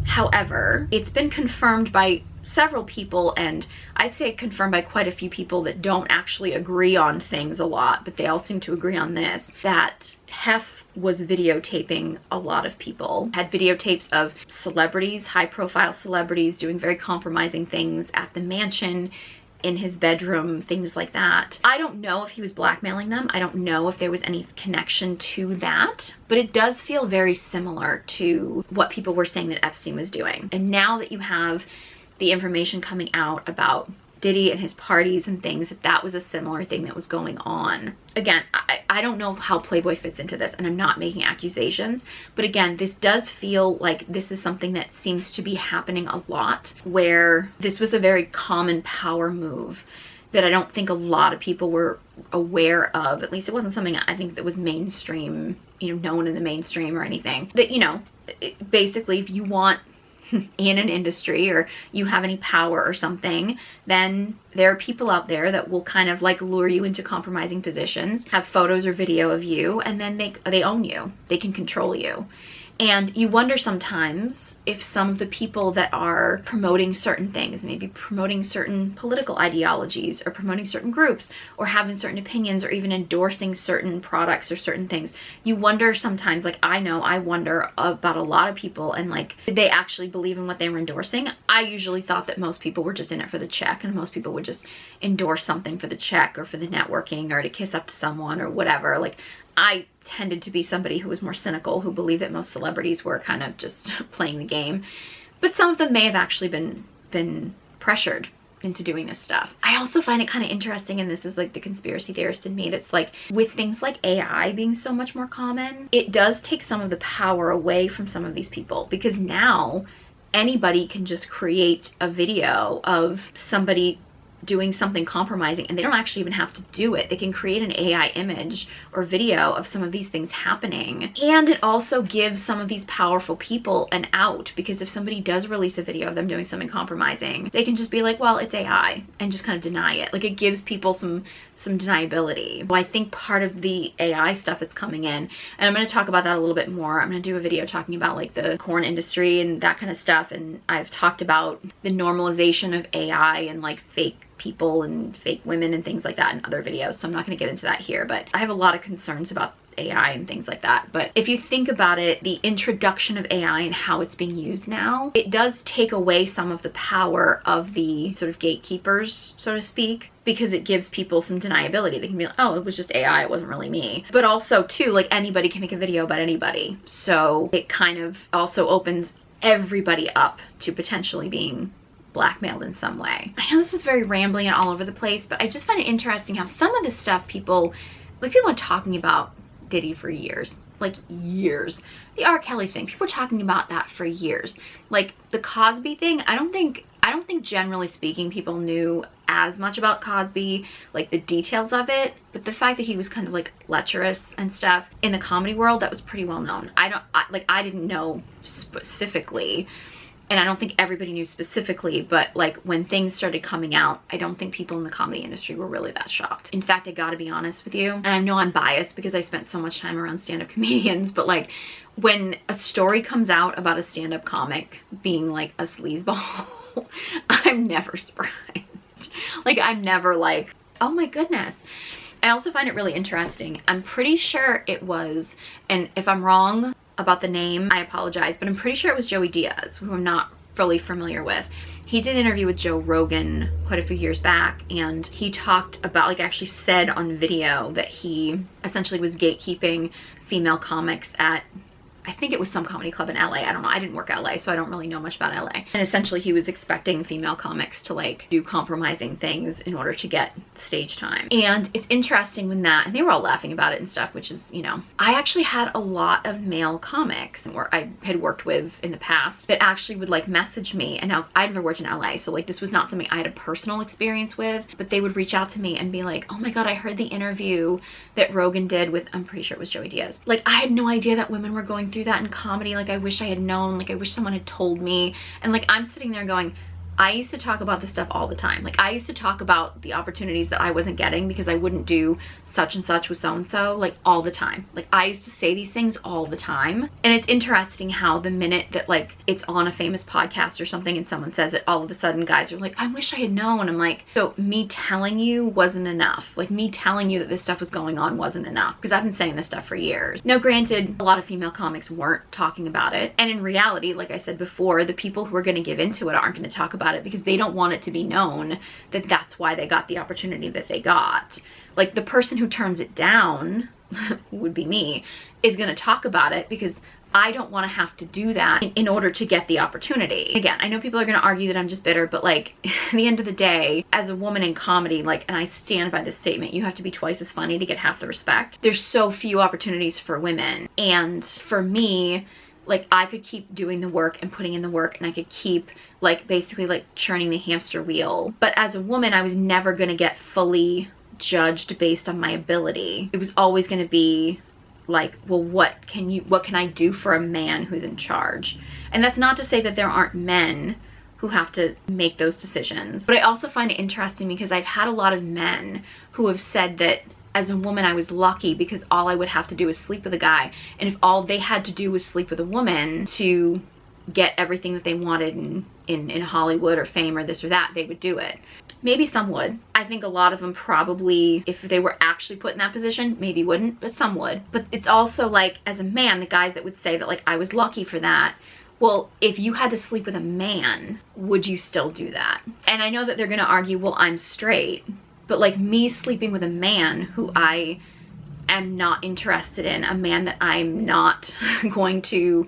However, it's been confirmed by several people, and I'd say confirmed by quite a few people that don't actually agree on things a lot, but they all seem to agree on this, that Hef was videotaping a lot of people, had videotapes of celebrities, high-profile celebrities doing very compromising things at the mansion, in his bedroom, things like that. I don't know if he was blackmailing them. I don't know if there was any connection to that, but it does feel very similar to what people were saying that Epstein was doing. And now that you have the information coming out about Diddy and his parties and things, that was a similar thing that was going on. Again, I don't know how Playboy fits into this, and I'm not making accusations, but again, this does feel like this is something that seems to be happening a lot, where this was a very common power move that I don't think a lot of people were aware of. At least it wasn't something I think that was mainstream, you know, known in the mainstream or anything. That, you know, basically if you want in an industry or you have any power or something, then there are people out there that will kind of like lure you into compromising positions, have photos or video of you, and then they own you. They can control you. And you wonder sometimes if some of the people that are promoting certain things, maybe promoting certain political ideologies or promoting certain groups or having certain opinions or even endorsing certain products or certain things, you wonder sometimes, like I wonder about a lot of people, and like, did they actually believe in what they were endorsing? I usually thought that most people were just in it for the check, and most people would just endorse something for the check or for the networking or to kiss up to someone or whatever. Like, I tended to be somebody who was more cynical, who believed that most celebrities were kind of just playing the game. but some of them may have actually been pressured into doing this stuff. I also find it kind of interesting, and this is like the conspiracy theorist in me, that's like, with things like AI being so much more common, it does take some of the power away from some of these people, because now anybody can just create a video of somebody doing something compromising, and they don't actually even have to do it. They can create an AI image or video of some of these things happening. And it also gives some of these powerful people an out, because if somebody does release a video of them doing something compromising, they can just be like, well, it's AI, and just kind of deny it. Like, it gives people some deniability. So I think part of the AI stuff that's coming in, and I'm going to talk about that a little bit more. I'm going to do a video talking about like the porn industry and that kind of stuff, and I've talked about the normalization of AI and like fake people and fake women and things like that in other videos, so I'm not going to get into that here, but I have a lot of concerns about AI and things like that. But if you think about it, the introduction of AI and how it's being used now, it does take away some of the power of the sort of gatekeepers, so to speak, because it gives people some deniability. They can be like, oh, it was just AI, it wasn't really me. But also too, like, anybody can make a video about anybody, so it kind of also opens everybody up to potentially being blackmailed in some way. I know this was very rambling and all over the place, but I just find it interesting how some of this stuff people are talking about Diddy for years, like years. The R. Kelly thing, people were talking about that for years. Like the Cosby thing, I don't think generally speaking people knew as much about Cosby, like the details of it, but the fact that he was kind of like lecherous and stuff in the comedy world, that was pretty well known. I didn't know specifically, and I don't think everybody knew specifically, but like when things started coming out, I don't think people in the comedy industry were really that shocked. In fact, I gotta be honest with you, and I know I'm biased because I spent so much time around stand-up comedians, but like when a story comes out about a stand-up comic being like a sleazeball, I'm never surprised. Like, I'm never like, oh my goodness. I also find it really interesting. I'm pretty sure it was, and if I'm wrong about the name, I apologize, but I'm pretty sure it was Joey Diaz, who I'm not fully familiar with. He did an interview with Joe Rogan quite a few years back, and he talked about, like, actually said on video that he essentially was gatekeeping female comics at, I think it was some comedy club in LA. I don't know. I didn't work LA, so I don't really know much about LA. And essentially he was expecting female comics to like do compromising things in order to get stage time. And it's interesting when that, and they were all laughing about it and stuff, which is, you know, I actually had a lot of male comics where I had worked with in the past that actually would like message me. And now I'd never worked in LA, so like this was not something I had a personal experience with, but they would reach out to me and be like, oh my God, I heard the interview that Rogan did with, I'm pretty sure it was Joey Diaz. Like, I had no idea that women were going through that in comedy. Like, I wish I had known. Like, I wish someone had told me. And like, I'm sitting there going, I used to talk about this stuff all the time. Like, I used to talk about the opportunities that I wasn't getting because I wouldn't do such and such with so-and-so, like, all the time. Like, I used to say these things all the time. And it's interesting how the minute that, like, it's on a famous podcast or something and someone says it, all of a sudden guys are like, I wish I had known. I'm like, so me telling you wasn't enough. Like, me telling you that this stuff was going on wasn't enough, because I've been saying this stuff for years. Now, granted, a lot of female comics weren't talking about it. And in reality, like I said before, the people who are going to give into it aren't going to talk about it because they don't want it to be known that that's why they got the opportunity that they got. Like, the person who turns it down, would be me, is going to talk about it because I don't want to have to do that in order to get the opportunity. Again, I know people are going to argue that I'm just bitter, but like, at the end of the day, as a woman in comedy, like, and I stand by this statement, you have to be twice as funny to get half the respect. There's so few opportunities for women. And for me, like, I could keep doing the work and putting in the work, and I could keep like basically like churning the hamster wheel. But as a woman, I was never going to get fully judged based on my ability. It was always going to be like, well, what can I do for a man who's in charge? And that's not to say that there aren't men who have to make those decisions. But I also find it interesting because I've had a lot of men who have said that as a woman, I was lucky because all I would have to do is sleep with a guy. And if all they had to do was sleep with a woman to get everything that they wanted in Hollywood or fame or this or that, they would do it. Maybe some would. I think a lot of them probably, if they were actually put in that position, maybe wouldn't, but some would. But it's also like, as a man, the guys that would say that like, I was lucky for that. Well, if you had to sleep with a man, would you still do that? And I know that they're gonna argue, well, I'm straight. But like, me sleeping with a man who I am not interested in, a man that I'm not going to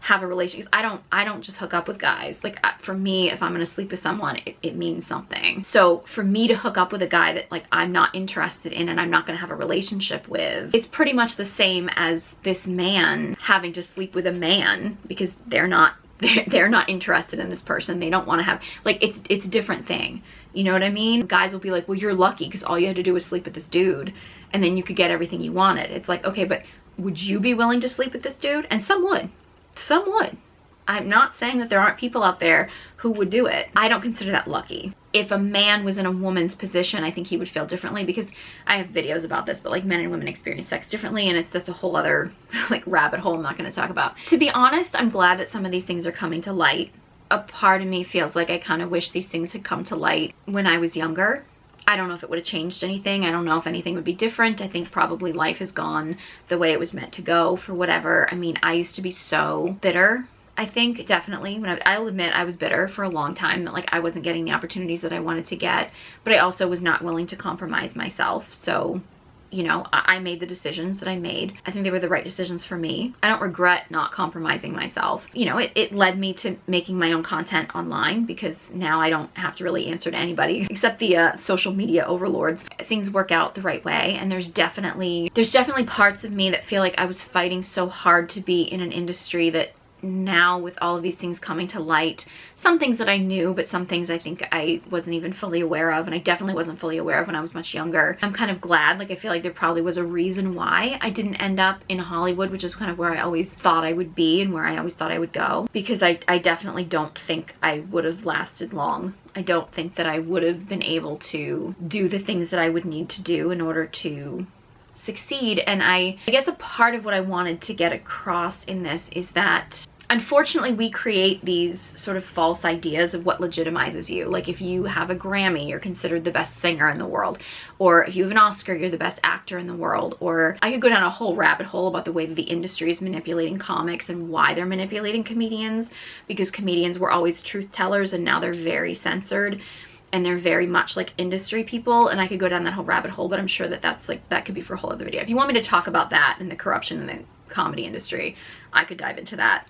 have a relationship. I don't just hook up with guys. Like, for me, if I'm gonna sleep with someone, it means something. So for me to hook up with a guy that like I'm not interested in and I'm not gonna have a relationship with, it's pretty much the same as this man having to sleep with a man because they're not interested in this person. They don't want to have, like, it's a different thing. You know what I mean? Guys will be like, well, you're lucky because all you had to do was sleep with this dude and then you could get everything you wanted. It's like, okay, but would you be willing to sleep with this dude? And some would. Some would. I'm not saying that there aren't people out there who would do it. I don't consider that lucky. If a man was in a woman's position, I think he would feel differently, because I have videos about this, but like men and women experience sex differently, and that's a whole other like rabbit hole I'm not going to talk about. To be honest, I'm glad that some of these things are coming to light. A part of me feels like I kind of wish these things had come to light when I was younger. I don't know if it would have changed anything. I don't know if anything would be different. I think probably life has gone the way it was meant to go for whatever. I mean, I used to be so bitter. I think definitely when I'll admit I was bitter for a long time that like I wasn't getting the opportunities that I wanted to get, but I also was not willing to compromise myself. So, you know, I made the decisions that I made. I think they were the right decisions for me. I don't regret not compromising myself. You know, it led me to making my own content online, because now I don't have to really answer to anybody except the social media overlords. Things work out the right way, and there's definitely parts of me that feel like I was fighting so hard to be in an industry that now, with all of these things coming to light, some things that I knew, but some things I think I wasn't even fully aware of, and I definitely wasn't fully aware of when I was much younger. I'm kind of glad. Like, I feel like there probably was a reason why I didn't end up in Hollywood, which is kind of where I always thought I would be and where I always thought I would go, because I definitely don't think I would have lasted long. I don't think that I would have been able to do the things that I would need to do in order to succeed. And I guess a part of what I wanted to get across in this is that unfortunately we create these sort of false ideas of what legitimizes you. Like, if you have a Grammy, you're considered the best singer in the world, or if you have an Oscar, you're the best actor in the world. Or I could go down a whole rabbit hole about the way that the industry is manipulating comics and why they're manipulating comedians, because comedians were always truth tellers and now they're very censored. And they're very much like industry people, and I could go down that whole rabbit hole, but I'm sure that that could be for a whole other video. If you want me to talk about that and the corruption in the comedy industry, I could dive into that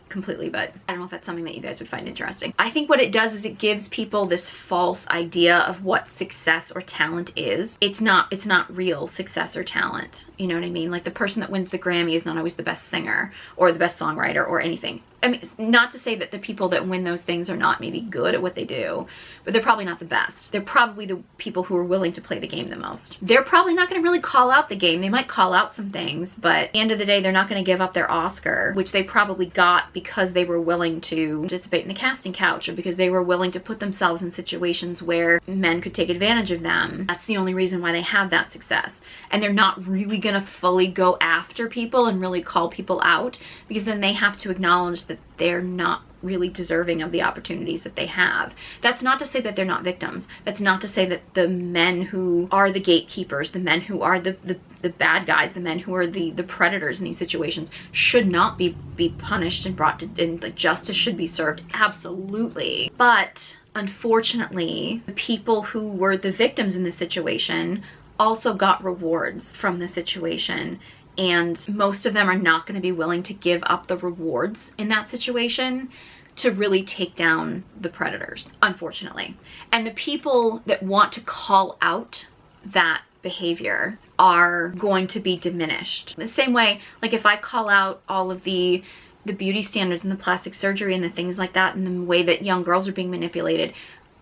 completely, but I don't know if that's something that you guys would find interesting. I think what it does is it gives people this false idea of what success or talent is. It's not real success or talent. You know what I mean? Like, the person that wins the Grammy is not always the best singer or the best songwriter or anything. I mean, it's not to say that the people that win those things are not maybe good at what they do, but they're probably not the best. They're probably the people who are willing to play the game the most. They're probably not going to really call out the game. They might call out some things, but at the end of the day, they're not going to give up their Oscar, which they probably got because they were willing to participate in the casting couch, or because they were willing to put themselves in situations where men could take advantage of them. That's the only reason why they have that success. And they're not really going to fully go after people and really call people out, because then they have to acknowledge that they're not really deserving of the opportunities that they have. That's not to say that they're not victims. That's not to say that the men who are the gatekeepers, the men who are the bad guys, the men who are the predators in these situations should not be punished and brought to, and like justice should be served. Absolutely. But unfortunately, the people who were the victims in this situation also got rewards from the situation. And most of them are not going to be willing to give up the rewards in that situation to really take down the predators, unfortunately. And the people that want to call out that behavior are going to be diminished. The same way, like, if I call out all of the beauty standards and the plastic surgery and the things like that and the way that young girls are being manipulated,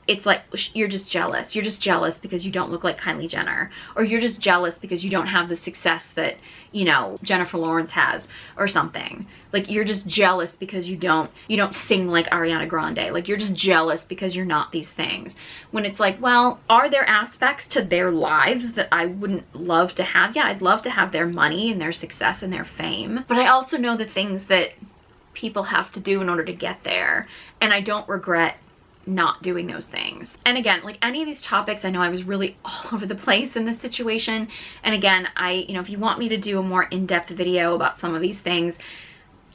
it's like, you're just jealous. You're just jealous because you don't look like Kylie Jenner, or you're just jealous because you don't have the success that, you know, Jennifer Lawrence has or something. Like, you're just jealous because you don't sing like Ariana Grande. Like, you're just jealous because you're not these things. When it's like, well, are there aspects to their lives that I wouldn't love to have? Yeah, I'd love to have their money and their success and their fame, but I also know the things that people have to do in order to get there, and I don't regret not doing those things. And again, like, any of these topics, I know I was really all over the place in this situation. And again, you know, if you want me to do a more in-depth video about some of these things,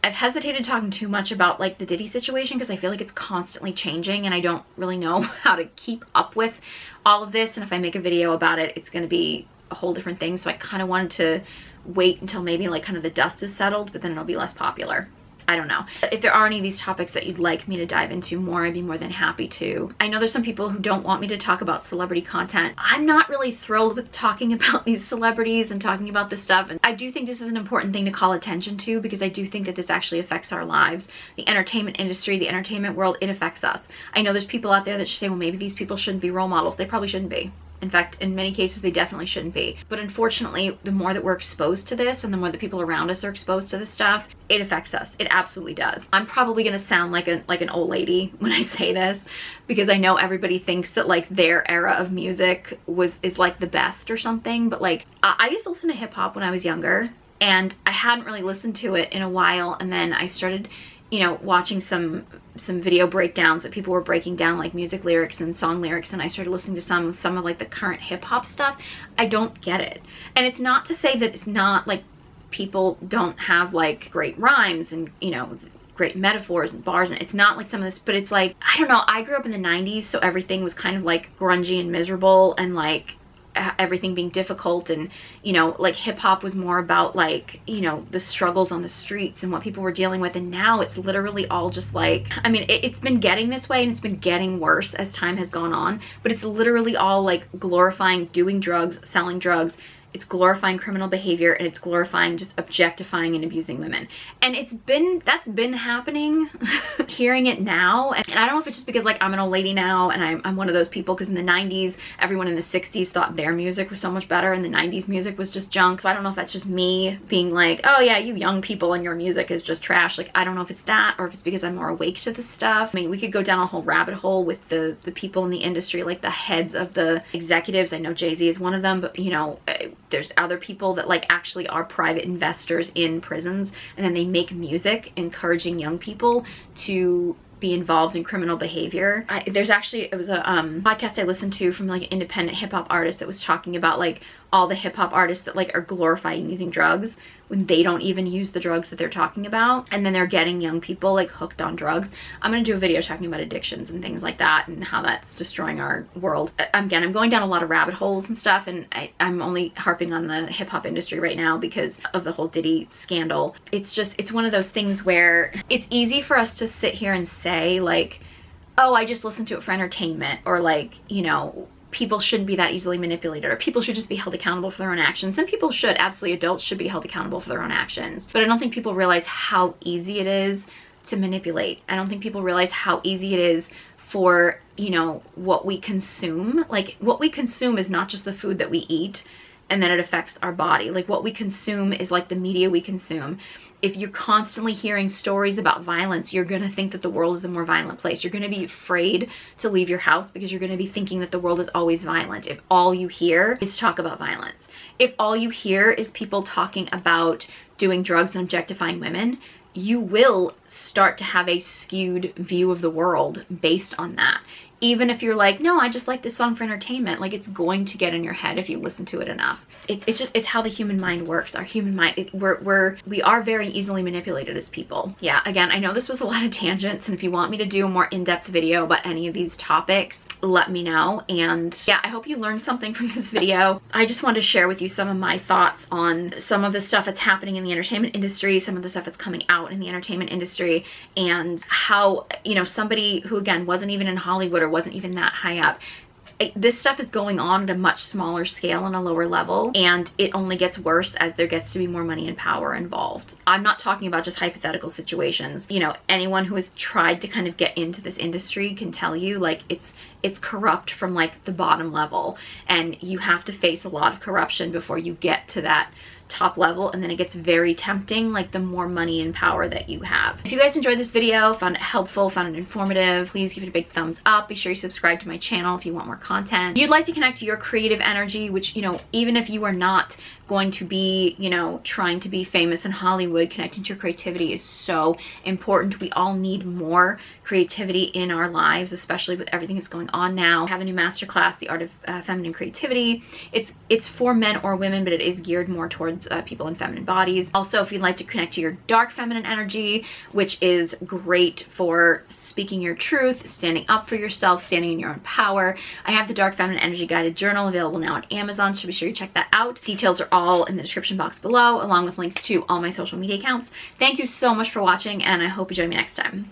I've hesitated talking too much about like the Diddy situation because I feel like it's constantly changing and I don't really know how to keep up with all of this. And if I make a video about it, it's going to be a whole different thing. So I kind of wanted to wait until maybe like kind of the dust is settled, but then it'll be less popular. I don't know. If there are any of these topics that you'd like me to dive into more, I'd be more than happy to. I know there's some people who don't want me to talk about celebrity content. I'm not really thrilled with talking about these celebrities and talking about this stuff, and I do think this is an important thing to call attention to, because I do think that this actually affects our lives. The entertainment industry, the entertainment world, it affects us. I know there's people out there that say, well, maybe these people shouldn't be role models. They probably shouldn't be. In fact, in many cases, they definitely shouldn't be. But unfortunately, the more that we're exposed to this and the more that people around us are exposed to this stuff, it affects us. It absolutely does. I'm probably gonna sound like an old lady when I say this, because I know everybody thinks that like their era of music is like the best or something. But like, I used to listen to hip hop when I was younger, and I hadn't really listened to it in a while. And then I started, you know, watching some video breakdowns that people were breaking down like music lyrics and song lyrics, and I started listening to some of like the current hip hop stuff. I don't get it. And it's not to say that it's not like people don't have like great rhymes and, you know, great metaphors and bars, and it's not like some of this, but it's like, I don't know, I grew up in the 90s, so everything was kind of like grungy and miserable, and like everything being difficult, and you know, like hip hop was more about like, you know, the struggles on the streets and what people were dealing with. And now it's literally all just like, I mean, it's been getting this way, and it's been getting worse as time has gone on, but it's literally all like glorifying doing drugs, selling drugs. It's glorifying criminal behavior, and it's glorifying just objectifying and abusing women. And that's been happening. Hearing it now, and I don't know if it's just because like I'm an old lady now, and I'm one of those people, because in the 90s, everyone in the 60s thought their music was so much better, and the 90s music was just junk. So I don't know if that's just me being like, oh yeah, you young people and your music is just trash. Like, I don't know if it's that, or if it's because I'm more awake to this stuff. I mean, we could go down a whole rabbit hole with the people in the industry, like the heads of the executives. I know Jay-Z is one of them, but you know, there's other people that like actually are private investors in prisons, and then they make music encouraging young people to be involved in criminal behavior. There's actually, it was a podcast I listened to from like an independent hip-hop artist that was talking about like all the hip-hop artists that like are glorifying using drugs when they don't even use the drugs that they're talking about, and then they're getting young people like hooked on drugs. I'm gonna do a video talking about addictions and things like that, and how that's destroying our world. Again, I'm going down a lot of rabbit holes and stuff, and I'm only harping on the hip-hop industry right now because of the whole Diddy scandal. It's just, it's one of those things where it's easy for us to sit here and say like, oh, I just listen to it for entertainment, or like, you know, people shouldn't be that easily manipulated, or people should just be held accountable for their own actions. And people should, absolutely, adults should be held accountable for their own actions. But I don't think people realize how easy it is to manipulate. I don't think people realize how easy it is for, you know, what we consume. Like, what we consume is not just the food that we eat and then it affects our body. Like, what we consume is like the media we consume. If you're constantly hearing stories about violence, you're gonna think that the world is a more violent place. You're gonna be afraid to leave your house because you're gonna be thinking that the world is always violent. If all you hear is talk about violence, if all you hear is people talking about doing drugs and objectifying women, you will start to have a skewed view of the world based on that. Even if you're like, no, I just like this song for entertainment, like it's going to get in your head if you listen to it enough. It's how the human mind works. Our human mind, we are very easily manipulated as people. Yeah, again, I know this was a lot of tangents, and if you want me to do a more in-depth video about any of these topics, let me know. And yeah, I hope you learned something from this video. I just wanted to share with you some of my thoughts on some of the stuff that's happening in the entertainment industry, some of the stuff that's coming out in the entertainment industry, and how, you know, somebody who again wasn't even in Hollywood or wasn't even that high up, this stuff is going on at a much smaller scale and a lower level, and it only gets worse as there gets to be more money and power involved. I'm not talking about just hypothetical situations. You know, anyone who has tried to kind of get into this industry can tell you like it's corrupt from like the bottom level, and you have to face a lot of corruption before you get to that top level, and then it gets very tempting like the more money and power that you have. If you guys enjoyed this video, found it helpful, found it informative, please give it a big thumbs up. Be sure you subscribe to my channel if you want more content. If you'd like to connect to your creative energy, which, you know, even if you are not going to be, you know, trying to be famous in Hollywood, connecting to your creativity is so important. We all need more creativity in our lives, especially with everything that's going on now. I have a new masterclass, The Art of Feminine Creativity. It's for men or women, but it is geared more towards people in feminine bodies. Also, if you'd like to connect to your dark feminine energy, which is great for speaking your truth, standing up for yourself, standing in your own power, I have the Dark Feminine Energy Guided Journal available now on Amazon, so be sure you check that out. Details are all all in the description box below, along with links to all my social media accounts. Thank you so much for watching, and I hope you join me next time.